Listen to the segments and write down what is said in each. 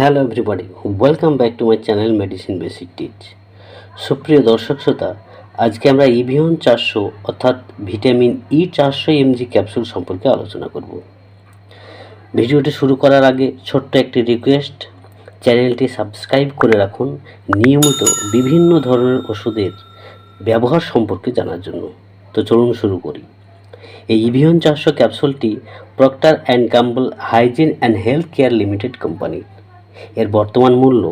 Hello everybody, welcome back to my channel medicine basic teach. সুপ্রিয় দর্শক শ্রোতা, আজকে আমরা ইভিয়ন 400 অর্থাৎ ভিটামিন ই 400 এমজি ক্যাপসুল সম্পর্কে আলোচনা করব। ভিডিওটি শুরু করার আগে ছোট্ট একটি রিকোয়েস্ট, চ্যানেলটি সাবস্ক্রাইব করে রাখুন নিয়মিত বিভিন্ন ধরনের ওষুধের ব্যবহার সম্পর্কে জানার জন্য। তো চলুন শুরু করি। এই ইভিয়ন 400 ক্যাপসুলটি Procter and Gamble hygiene and health care limited company. এর বর্তমান মূল্য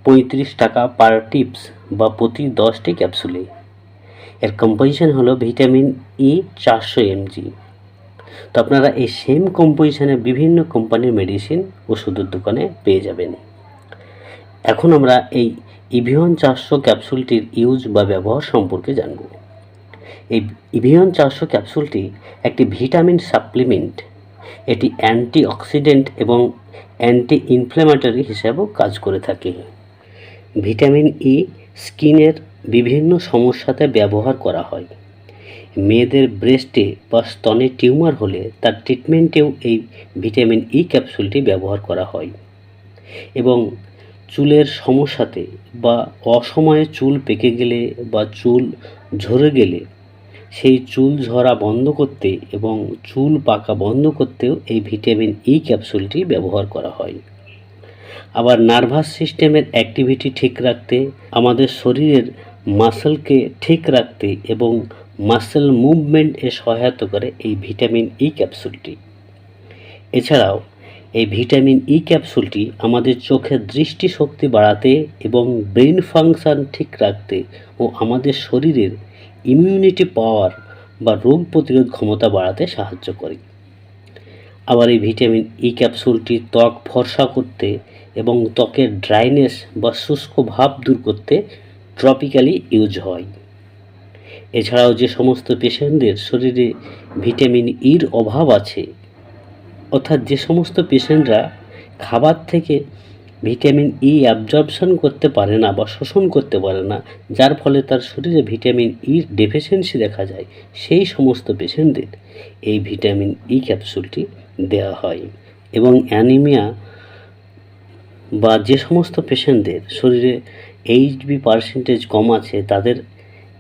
35 টাকা পার টিপস বা প্রতি 10টি ক্যাপসুলে। এর কম্পোজিশন হলো ভিটামিন ই 400 এমজি। তো আপনারা এই সেম কম্পোজিশনে বিভিন্ন কোম্পানির মেডিসিন ওষুধের দোকানে পেয়ে যাবেন। এখন আমরা এই ইভিয়ন 400 ক্যাপসুলটির ইউজ বা ব্যবহার সম্পর্কে জানব। এই ইভিয়ন 400 ক্যাপসুলটি একটি ভিটামিন সাপ্লিমেন্ট। এটি অ্যান্টিঅক্সিডেন্ট এবং অ্যান্টি ইনফ্ল্যামেটরি হিসাবেও কাজ করে থাকে। ভিটামিন ই স্কিনের বিভিন্ন সমস্যাতে ব্যবহার করা হয়। মেয়েদের ব্রেস্টে বা স্তনে টিউমার হলে তার ট্রিটমেন্টেও এই ভিটামিন ই ক্যাপসুলটি ব্যবহার করা হয়। এবং চুলের সমস্যাতে বা অসময়ে চুল পেকে গেলে বা চুল ঝরে গেলে সেই চুল ঝরা বন্ধ করতে এবং চুল পাকা বন্ধ করতেও এই ভিটামিন ই ক্যাপসুলটি ব্যবহার করা হয়। আবার নার্ভাস সিস্টেমের অ্যাক্টিভিটি ঠিক রাখতে, আমাদের শরীরের মাসেলকে ঠিক রাখতে এবং মাসেল মুভমেন্টে সহায়তা করে এই ভিটামিন ই ক্যাপসুলটি। এছাড়াও এই ভিটামিন ই ক্যাপসুলটি আমাদের চোখের দৃষ্টিশক্তি বাড়াতে এবং ব্রেন ফাংশন ঠিক রাখতে ও আমাদের শরীরের ইমিউনিটি পাওয়ার বা রোগ প্রতিরোধ ক্ষমতা বাড়াতে সাহায্য করে। আবার এই ভিটামিন ই ক্যাপসুলটি ত্বক ফর্সা করতে এবং ত্বকের ড্রাইনেস বা শুষ্ক ভাব দূর করতে ট্রপিক্যালি ইউজ হয়। এছাড়াও যে সমস্ত পেশেন্টদের শরীরে ভিটামিন ইর অভাব আছে, অর্থাৎ যে সমস্ত পেশেন্টরা খাবার থেকে ভিটামিন ই অ্যাবজর্পশন করতে পারে না বা শোষণ করতে পারে না, যার ফলে তার শরীরে ভিটামিন ইর ডেফিসিয়েন্সি দেখা যায়, সেই সমস্ত পেশেন্টদের এই ভিটামিন ই ক্যাপসুলটি দেওয়া হয়। এবং অ্যানিমিয়া বা যে সমস্ত পেশেন্টদের শরীরে এইচবি পার্সেন্টেজ কম আছে, তাদের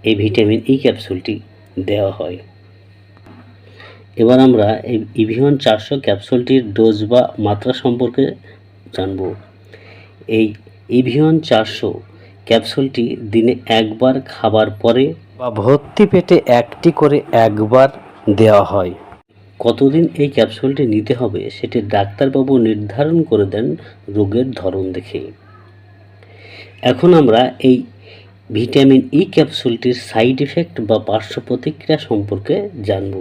এই ভিটামিন ই ক্যাপসুলটি দেওয়া হয়। এবার আমরা এই ইভিয়ন 400 ক্যাপসুলটির ডোজ বা মাত্রা সম্পর্কে জানব। এই ইভিয়ন 400 ক্যাপসুলটি দিনে একবার খাবার পরে বা ভর্তি পেটে একটি করে একবার দেওয়া হয়। কতদিন এই ক্যাপসুলটি নিতে হবে সেটি ডাক্তারবাবু নির্ধারণ করে দেন রোগের ধরন দেখে। এখন আমরা এই ভিটামিন ই ক্যাপসুলটির সাইড এফেক্ট বা পার্শ্ব প্রতিক্রিয়া সম্পর্কে জানব।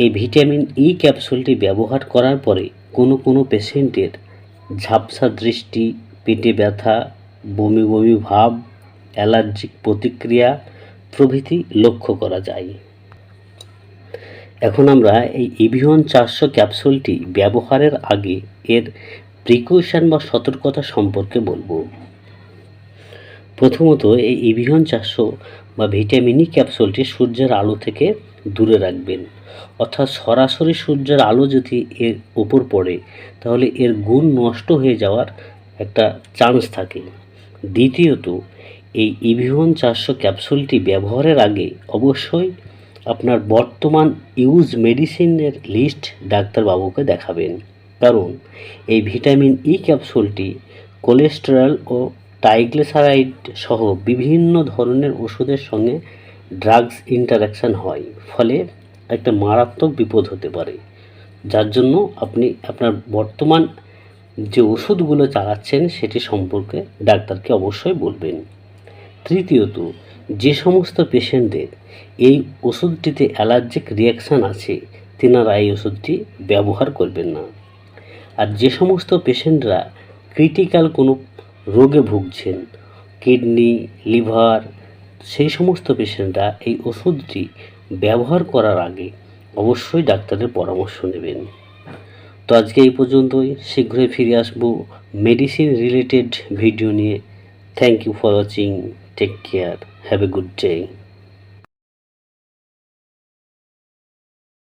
এই ভিটামিন ই ক্যাপসুলটি ব্যবহার করার পরে কোনো পেশেন্টের ঝাপসা দৃষ্টি, পেটে ব্যথা, বমি বমি ভাব, অ্যালার্জিক প্রতিক্রিয়া প্রভৃতি লক্ষ্য করা যায়। এখন আমরা এই ইভিয়ন 400 ক্যাপসুলটি ব্যবহারের আগে এর প্রিকশন বা সতর্কতা সম্পর্কে বলবো। প্রথমত, এই ইভিয়ন 400 বা ভিটামিন ই ক্যাপসুলটি সূর্যের আলো থেকে দূরে রাখবেন। অর্থাৎ সরাসরি সূর্যের আলো যদি এর উপর পড়ে তাহলে এর গুণ নষ্ট হয়ে যাওয়ার একটা চান্স থাকে। দ্বিতীয়ত, এই ইভিয়ন 400 ক্যাপসুলটি ব্যবহারের আগে অবশ্যই আপনার বর্তমান ইউজ মেডিসিনের লিস্ট ডাক্তারবাবুকে দেখাবেন, কারণ এই ভিটামিন ই ক্যাপসুলটি কোলেস্টেরল ও ট্রাইগ্লিসারাইড সহ বিভিন্ন ধরনের ওষুধের সঙ্গে ড্রাগস ইন্টারাকশান হয়, ফলে একটা মারাত্মক বিপদ হতে পারে, যার জন্য আপনি আপনার বর্তমান যে ওষুধগুলো চালাচ্ছেন সেটি সম্পর্কে ডাক্তারকে অবশ্যই বলবেন। তৃতীয়ত, যে সমস্ত পেশেন্টদের এই ওষুধটিতে অ্যালার্জিক রিয়াকশান আছে, তেনারা এই ওষুধটি ব্যবহার করবেন না। আর যে সমস্ত পেশেন্টরা ক্রিটিক্যাল কোনো রোগে ভুগছেন, কিডনি, লিভার, সেই সমস্ত পেশেন্টরা এই ওষুধটি ব্যবহার করার আগে অবশ্যই ডাক্তারের পরামর্শ নেবেন। তো আজকে এই পর্যন্তই। শীঘ্রই ফিরে আসবো মেডিসিন রিলেটেড ভিডিও নিয়ে। Thank you for watching. Take care. Have a good day.